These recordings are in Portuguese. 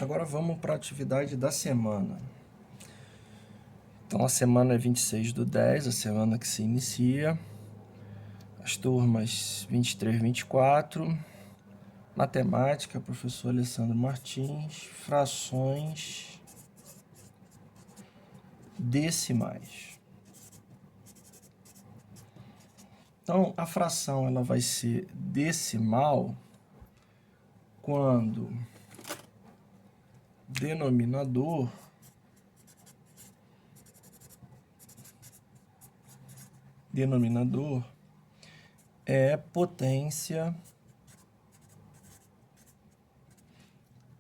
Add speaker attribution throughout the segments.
Speaker 1: Agora vamos para a atividade da semana. Então, a semana é 26/10, a semana que se inicia. As turmas 23, 24. Matemática, professor Alessandro Martins. Frações decimais. Então, a fração ela vai ser decimal quando denominador é potência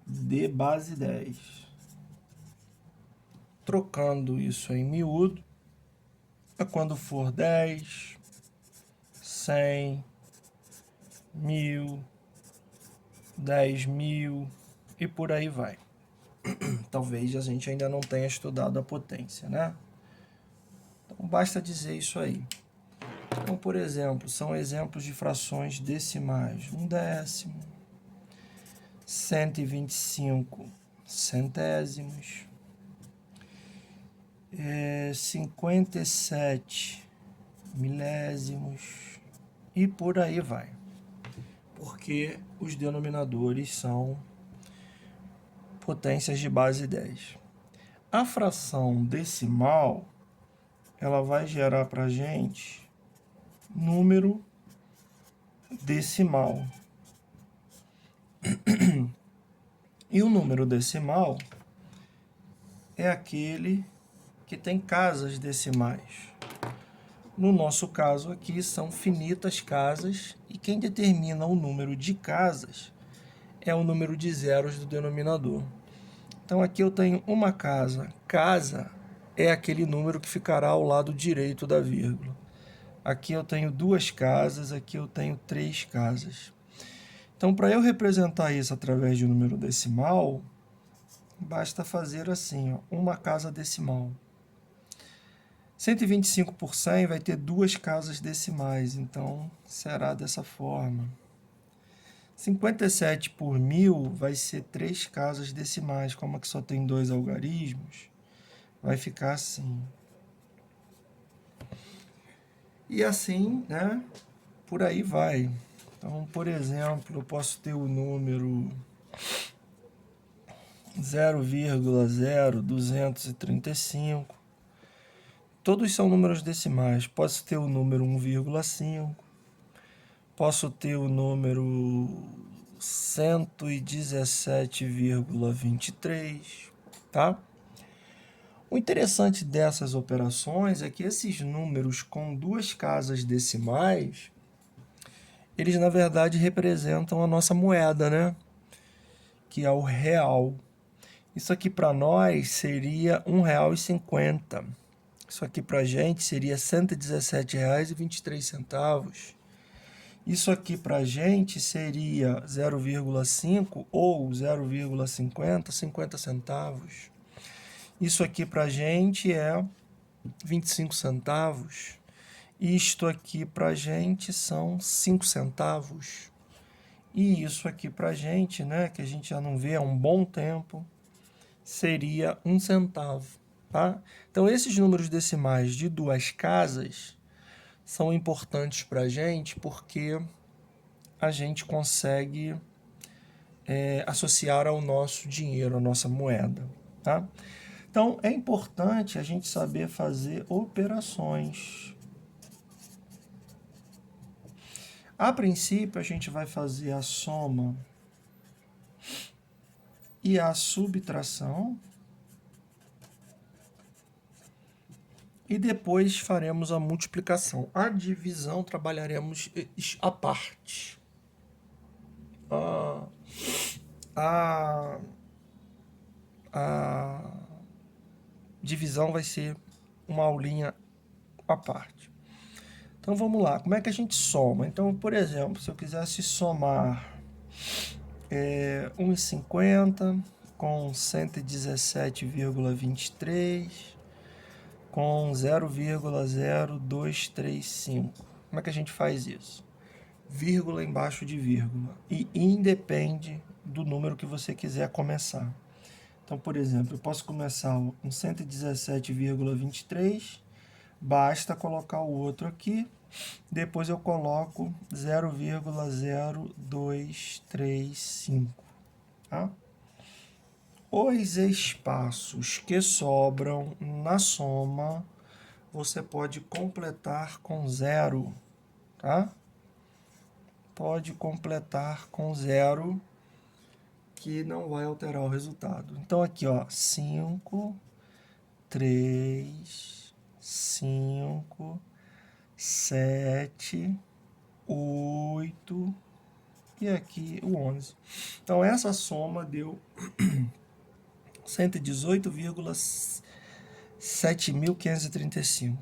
Speaker 1: de base 10. Trocando isso em miúdo, é quando for 10, 100, 1000, 10.000 e por aí vai. Talvez a gente ainda não tenha estudado a potência, né? Então basta dizer isso aí. Então, por exemplo, são exemplos de frações decimais. 1/10, 125 centésimos, 57 milésimos e por aí vai. Porque os denominadores são potências de base 10. A fração decimal, ela vai gerar para a gente número decimal. E o número decimal é aquele que tem casas decimais. No nosso caso aqui são finitas casas e quem determina o número de casas é o número de zeros do denominador. Então aqui eu tenho uma casa. Casa é aquele número que ficará ao lado direito da vírgula. Aqui eu tenho 2 casas, aqui eu tenho 3 casas. Então, para eu representar isso através de um número decimal, basta fazer assim, ó, uma casa decimal. 125 por 100 vai ter 2 casas decimais, então será dessa forma. 57 por 1000 vai ser 3 casas decimais, como aqui só tem 2 algarismos, vai ficar assim. E assim, né, por aí vai. Então, por exemplo, eu posso ter o número 0,0235. Todos são números decimais. Posso ter o número 1,5. Posso ter o número 117,23, tá? O interessante dessas operações é que esses números com 2 casas decimais, eles na verdade representam a nossa moeda, né? Que é o real. Isso aqui para nós seria R$ 1,50. Isso aqui para a gente seria R$ 117,23. Isso aqui para a gente seria 0,5 ou 0,50 centavos. Isso aqui para a gente é 25 centavos. Isto aqui para a gente são 5 centavos. E isso aqui para a gente, né, que a gente já não vê há um bom tempo, seria 1 centavo. Tá? Então, esses números decimais de 2 casas são importantes para a gente porque a gente consegue associar ao nosso dinheiro, à nossa moeda. Tá? Então, é importante a gente saber fazer operações. A princípio, a gente vai fazer a soma e a subtração. E depois faremos a multiplicação. A divisão trabalharemos à parte. A divisão vai ser uma aulinha à parte. Então vamos lá, como é que a gente soma? Então, por exemplo, se eu quisesse somar 1,50 com 117,23 com 0,0235. Como é que a gente faz isso? Vírgula embaixo de vírgula. E independe do número que você quiser começar. Então, por exemplo, eu posso começar com 117,23, basta colocar o outro aqui, depois eu coloco 0,0235, tá? Os espaços que sobram na soma, você pode completar com zero, tá? Pode completar com zero, que não vai alterar o resultado. Então, aqui, ó, 5, 3, 5, 7, 8 e aqui o 11. Então, essa soma deu 118,7.535.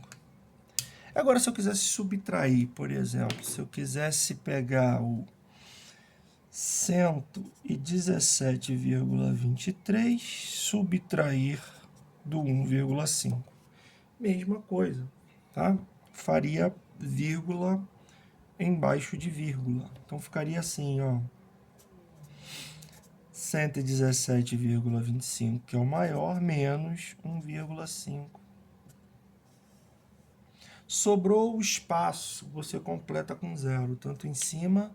Speaker 1: Agora, se eu quisesse subtrair, por exemplo, se eu quisesse pegar o 117,23, subtrair do 1,5. Mesma coisa, tá? Faria vírgula embaixo de vírgula. Então, ficaria assim, ó. 117,25, que é o maior, menos 1,5. Sobrou o espaço, você completa com zero, tanto em cima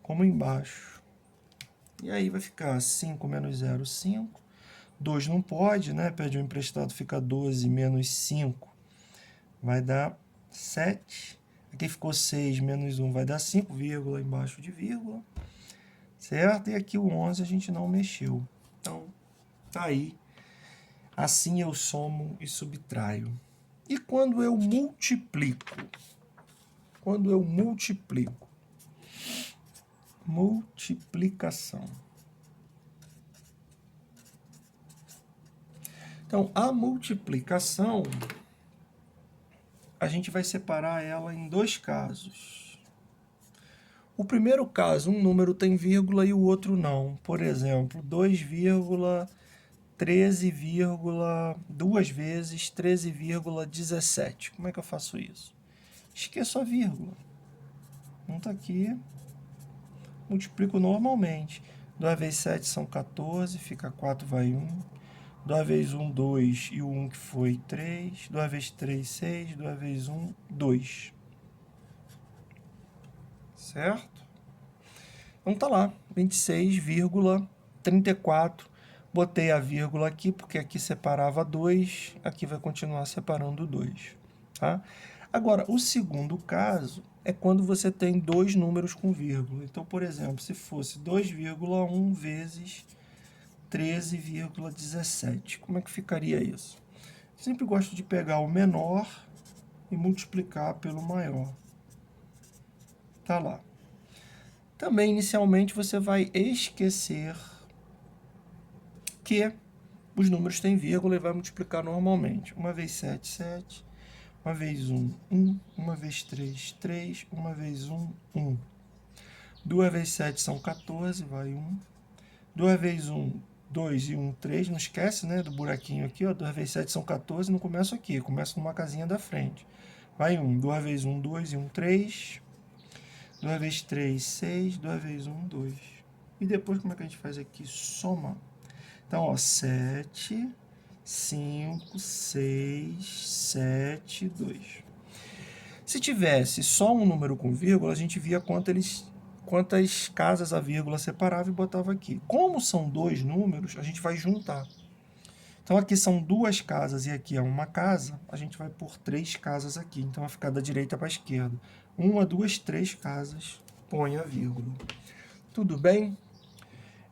Speaker 1: como embaixo. E aí vai ficar 5 menos 0, 5. 2 não pode, né? Pede um emprestado, fica 12 menos 5. Vai dar 7. Aqui ficou 6 menos 1, vai dar 5, vírgula embaixo de vírgula. Certo? E aqui o 11 a gente não mexeu. Então, tá aí. Assim eu somo e subtraio. E quando eu multiplico? Quando eu multiplico? Multiplicação. Então, a multiplicação, a gente vai separar ela em dois casos. O primeiro caso, um número tem vírgula e o outro não. Por exemplo, 2 vezes 13,17. Como é que eu faço isso? Esqueço a vírgula. Não está aqui. Multiplico normalmente. 2 vezes 7 são 14, fica 4, vai 1. 2 vezes 1, 2, e o 1 que foi 3. 2 vezes 3, 6. 2 vezes 1, 2. Certo? Então tá lá, 26,34. Botei a vírgula aqui, porque aqui separava 2, aqui vai continuar separando 2. Tá? Agora, o segundo caso é quando você tem dois números com vírgula. Então, por exemplo, se fosse 2,1 vezes 13,17. Como é que ficaria isso? Sempre gosto de pegar o menor e multiplicar pelo maior. Tá lá. Também, inicialmente, você vai esquecer que os números têm vírgula e vai multiplicar normalmente. 1 vezes 7, 7. 1 vezes 1, 1. 1 vezes 3, 3. 1 vezes 1, 1. 2 vezes 7 são 14, vai 1. 2 vezes 1, 2 e 1, 3. Não esquece, né, do buraquinho aqui, ó. 2 vezes 7 são 14, não começo aqui, começo numa casinha da frente. Vai 1. 2 vezes 1, 2 e 1, 3. 2 vezes 3, 6. 2 vezes 1, 2. E depois, como é que a gente faz aqui? Soma. Então, ó, 7, 5, 6, 7, 2. Se tivesse só um número com vírgula, a gente via quantas casas a vírgula separava e botava aqui. Como são dois números, a gente vai juntar. Então, aqui são duas casas e aqui é uma casa, a gente vai pôr 3 casas aqui. Então, vai ficar da direita para a esquerda. 1, 2, 3 casas, põe a vírgula. Tudo bem?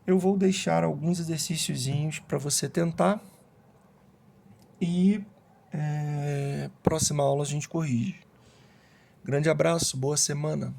Speaker 1: Eu vou deixar alguns exercíciozinhos para você tentar e próxima aula a gente corrige. Grande abraço, boa semana.